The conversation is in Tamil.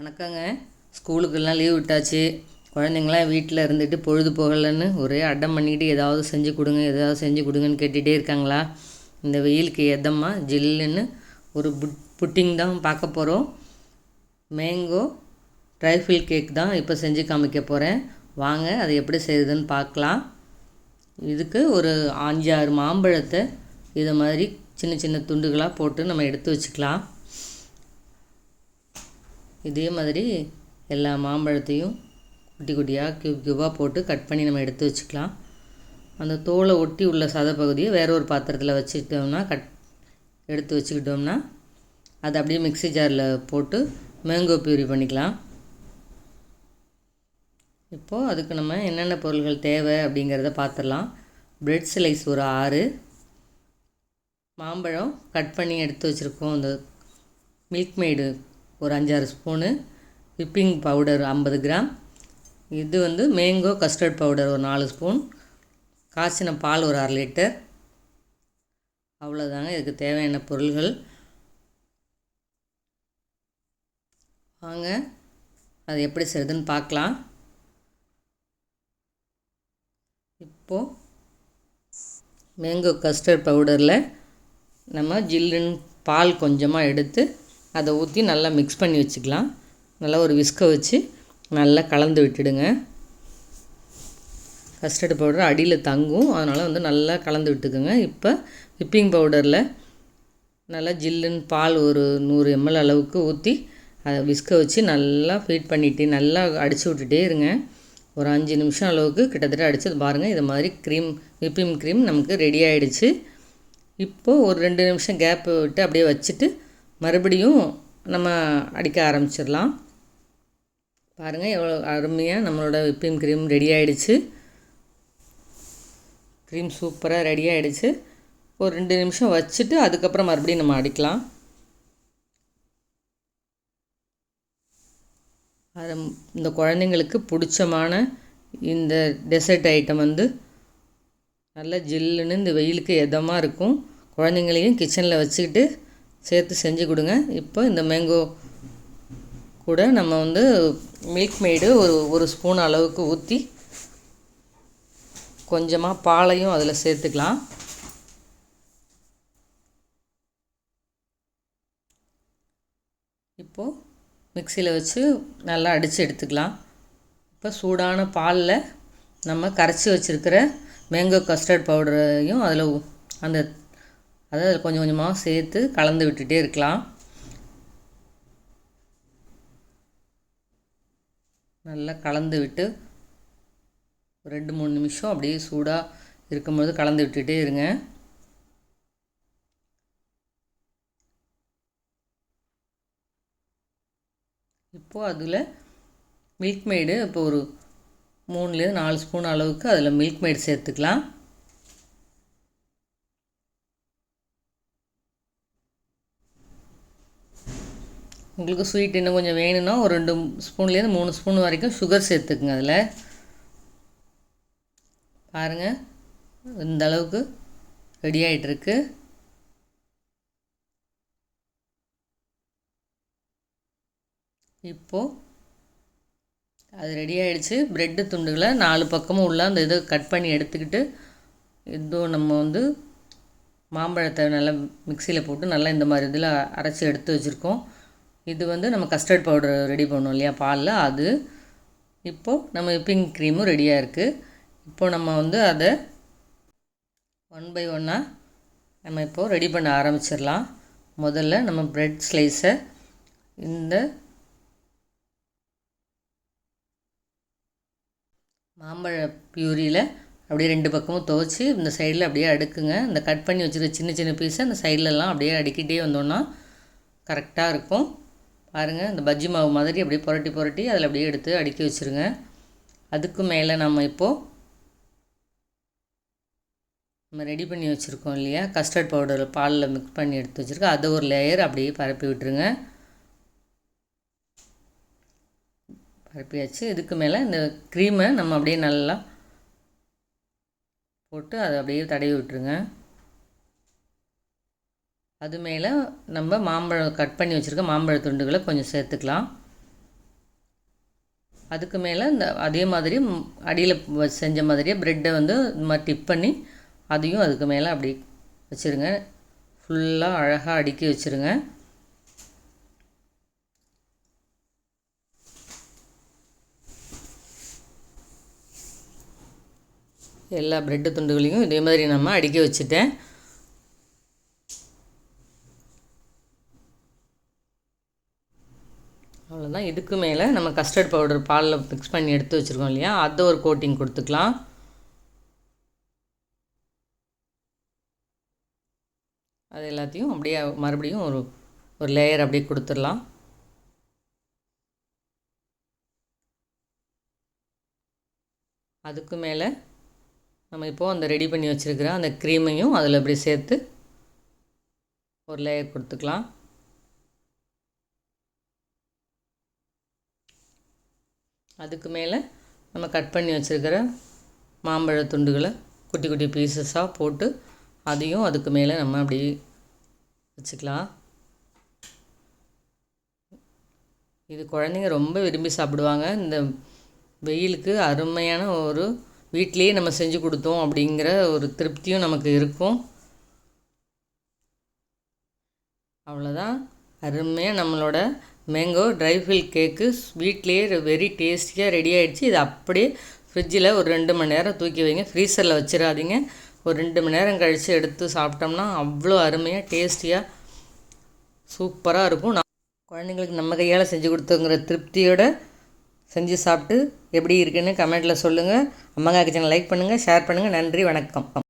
வணக்கங்க. ஸ்கூலுக்கெல்லாம் லீவ் விட்டாச்சு. குழந்தைங்களாம் வீட்டில் இருந்துட்டு பொழுது போகலைன்னு ஒரே அடம் பண்ணிக்கிட்டு ஏதாவது செஞ்சு கொடுங்க கேட்டுகிட்டே இருக்காங்களா? இந்த வெயிலுக்கு எதமாக ஜில்லுன்னு ஒரு புட்டிங் தான் பார்க்க போகிறோம். மேங்கோ ட்ரைஃபில் கேக் தான் இப்போ செஞ்சு காமிக்க போகிறேன். வாங்க அதை எப்படி செய்யுதுன்னு பார்க்கலாம். இதுக்கு ஒரு 5-6 மாம்பழத்தை இதை மாதிரி சின்ன சின்ன துண்டுகளாக போட்டு நம்ம எடுத்து வச்சுக்கலாம். இதே மாதிரி எல்லா மாம்பழத்தையும் குட்டி குட்டியாக க்யூபாக போட்டு கட் பண்ணி நம்ம எடுத்து வச்சுக்கலாம். அந்த தோலை ஒட்டி உள்ள சதைப்பகுதியை வேற ஒரு பாத்திரத்தில் வச்சுக்கிட்டோம்னா எடுத்து வச்சுக்கிட்டோம்னா அதை அப்படியே மிக்ஸி ஜாரில் போட்டு மேங்கோ பியூரி பண்ணிக்கலாம். இப்போது அதுக்கு நம்ம என்னென்ன பொருள்கள் தேவை அப்படிங்கிறத பார்த்துடலாம். பிரெட் ஸ்லைஸ் ஒரு 6, மாம்பழம் கட் பண்ணி எடுத்து வச்சுருக்கோம். இந்த மில்க் மெய்டு ஒரு 5-6 ஸ்பூனு, விப்பிங் பவுடர் 50 கிராம், இது மேங்கோ கஸ்டர்ட் பவுடர் ஒரு 4 ஸ்பூன், காய்ச்சின பால் ஒரு 1/2 லிட்டர். அவ்வளோதாங்க இதுக்கு தேவையான பொருள்கள். வாங்க அது எப்படி செய்யுதுன்னு பார்க்கலாம். இப்போது மேங்கோ கஸ்டர்ட் பவுடரில் நம்ம ஜில்லுன்னு பால் கொஞ்சமாக எடுத்து அதை ஊற்றி நல்லா மிக்ஸ் பண்ணி வச்சுக்கலாம். நல்லா ஒரு விஸ்கை வச்சு நல்லா கலந்து விட்டுடுங்க. கஸ்டர்டு பவுடர் அடியில் தங்கும், அதனால் நல்லா கலந்து விட்டுக்குங்க. இப்போ விப்பிங் பவுடரில் நல்லா ஜில்லுன்னு பால் ஒரு 100 ml அளவுக்கு ஊற்றி அதை விஸ்கை வச்சு நல்லா ஃபீட் பண்ணிவிட்டு நல்லா அடித்து விட்டுட்டே இருங்க. ஒரு 5 நிமிஷம் அளவுக்கு கிட்டத்தட்ட அடித்து பாருங்கள். இது மாதிரி விப்பிங் க்ரீம் நமக்கு ரெடி ஆகிடுச்சு. இப்போது ஒரு 2 நிமிஷம் கேப் விட்டு அப்படியே வச்சுட்டு மறுபடியும் நம்ம அடிக்க ஆரம்பிச்சிடலாம். பாருங்கள் எவ்வளோ அருமையாக நம்மளோட விப்பிங் க்ரீம் ரெடி ஆகிடுச்சு. க்ரீம் சூப்பராக ரெடி ஆகிடுச்சு. ஒரு 2 நிமிஷம் வச்சுட்டு அதுக்கப்புறம் மறுபடியும் நம்ம அடிக்கலாம். இந்த குழந்தைங்களுக்கு பிடிச்சமான இந்த டெசர்ட் ஐட்டம் நல்லா ஜில்லுன்னு இந்த வெயிலுக்கு எதமாக இருக்கும். குழந்தைங்களையும் கிச்சனில் வச்சுக்கிட்டு சேர்த்து செஞ்சு கொடுங்க. இப்போ இந்த மேங்கோ கூட நம்ம மில்க் மெய்டு ஒரு ஸ்பூன் அளவுக்கு ஊற்றி கொஞ்சமாக பாலையும் அதில் சேர்த்துக்கலாம். இப்போது மிக்சியில் வச்சு நல்லா அடித்து எடுத்துக்கலாம். இப்போ சூடான பாலில் நம்ம கரைச்சி வச்சுருக்கிற மேங்கோ கஸ்டர்ட் பவுடரையும் அதில் கொஞ்சம் கொஞ்சமாக சேர்த்து கலந்து விட்டுட்டே இருக்கலாம். நல்லா கலந்து விட்டு 2-3 நிமிஷம் அப்படியே சூடாக இருக்கும்போது கலந்து விட்டுட்டே இருங்க. இப்போது அதில் மில்க் மெய்டு இப்போ ஒரு 3-4 ஸ்பூன் அளவுக்கு அதில் மில்க் மெய்டு சேர்த்துக்கலாம். உங்களுக்கு ஸ்வீட் இன்னும் கொஞ்சம் வேணும்னா ஒரு 2 ஸ்பூன்லேருந்து 3 ஸ்பூன் வரைக்கும் சுகர் சேர்த்துக்குங்க. அதில் பாருங்கள் இந்த அளவுக்கு ரெடி ஆகிட்டுருக்கு. இப்போது அது ரெடி ஆகிடுச்சு. ப்ரெட்டு துண்டுகளை 4 பக்கமும் உள்ள அந்த இதை கட் பண்ணி எடுத்துக்கிட்டு இதுவும் நம்ம மாம்பழத்தை நல்லா மிக்சியில் போட்டு நல்லா இந்த மாதிரி இதில் அரைச்சி எடுத்து வச்சுருக்கோம். இது நம்ம கஸ்டர்ட் பவுடர் ரெடி பண்ணோம் இல்லையா பாலில், அது இப்போது நம்ம விப்பிங் க்ரீமும் ரெடியாக இருக்குது. இப்போது நம்ம அதை 1 by 1 நம்ம இப்போது ரெடி பண்ண ஆரம்பிச்சிடலாம். முதல்ல நம்ம ப்ரெட் ஸ்லைஸை இந்த மாம்பழ பியூரியில் அப்படியே 2 பக்கமும் துவச்சி இந்த சைடில் அப்படியே அடுக்குங்க. இந்த கட் பண்ணி வச்சுருக்க சின்ன சின்ன பீஸை அந்த சைட்லலாம் அப்படியே அடுக்கிட்டே வந்தோன்னா கரெக்டாக இருக்கும். பாருங்கள் இந்த பஜ்ஜி மாவு மாதிரி அப்படியே புரட்டி அதில் அப்படியே எடுத்து அடுக்கி வச்சுருங்க. அதுக்கு மேலே நம்ம ரெடி பண்ணி வச்சுருக்கோம் இல்லையா கஸ்டர்ட் பவுடர் பாலில் மிக்ஸ் பண்ணி எடுத்து வச்சுருக்கோம், அதை ஒரு லேயர் அப்படியே பரப்பி விட்டுருங்க. பரப்பியாச்சு. இதுக்கு மேலே இந்த க்ரீமை நம்ம அப்படியே நல்லா போட்டு அதை அப்படியே தடவி விட்டுருங்க. அது மேலே நம்ம மாம்பழம் கட் பண்ணி வச்சுருக்க மாம்பழ துண்டுகளை கொஞ்சம் சேர்த்துக்கலாம். அதுக்கு மேலே இந்த அதே மாதிரி அடியில் செஞ்ச மாதிரியே ப்ரெட்டை வந்து இந்த மாதிரி டிப் பண்ணி அதையும் அதுக்கு மேலே அப்படி வச்சுருங்க. ஃபுல்லாக அழகாக அடுக்கி வச்சுருங்க. எல்லா ப்ரெட்டு துண்டுகளையும் இதே மாதிரி நம்ம அடுக்கி வச்சுட்டேன். அவ்வளோதான். இதுக்கு மேலே நம்ம கஸ்டர்ட் பவுடர் பாலில் மிக்ஸ் பண்ணி எடுத்து வச்சுருக்கோம் இல்லையா, அதை ஒரு கோட்டிங் கொடுத்துக்கலாம். அது எல்லாத்தையும் அப்படியே மறுபடியும் ஒரு ஒரு லேயர் அப்படியே கொடுத்துடலாம். அதுக்கு மேலே நம்ம இப்போது அந்த ரெடி பண்ணி வச்சுருக்கிற அந்த க்ரீமையும் அதில் அப்படி சேர்த்து ஒரு லேயர் கொடுத்துக்கலாம். அதுக்கு மேலே நம்ம கட் பண்ணி வச்சுருக்கிற மாம்பழ துண்டுகளை குட்டி குட்டி பீசஸாக போட்டு அதையும் அதுக்கு மேலே நம்ம அப்படி வச்சுக்கலாம். இது குழந்தைங்க ரொம்ப விரும்பி சாப்பிடுவாங்க. இந்த வெயிலுக்கு அருமையான ஒரு வீட்டிலையே நம்ம செஞ்சு கொடுத்தோம் அப்படிங்கிற ஒரு திருப்தியும் நமக்கு இருக்கும். அவ்வளோதான். அருமையாக நம்மளோட மேங்கோ ட்ரை ஃபில் கேக்கு வீட்லேயே வெரி டேஸ்டியாக ரெடி ஆகிடுச்சு. இது அப்படியே ஃப்ரிட்ஜில் ஒரு 2 மணி நேரம் தூக்கி வைங்க. ஃப்ரீசரில் வச்சிடாதீங்க. ஒரு 2 மணி நேரம் கழித்து எடுத்து சாப்பிட்டோம்னா அவ்வளோ அருமையாக டேஸ்டியாக சூப்பராக இருக்கும். குழந்தைங்களுக்கு நம்ம கையால் செஞ்சு கொடுத்தோங்கிற திருப்தியோடு செஞ்சு சாப்பிட்டு எப்படி இருக்குன்னு கமெண்ட்டில் சொல்லுங்கள். அம்மாங்கா கிச்சனை லைக் பண்ணுங்கள், ஷேர் பண்ணுங்கள். நன்றி, வணக்கம்.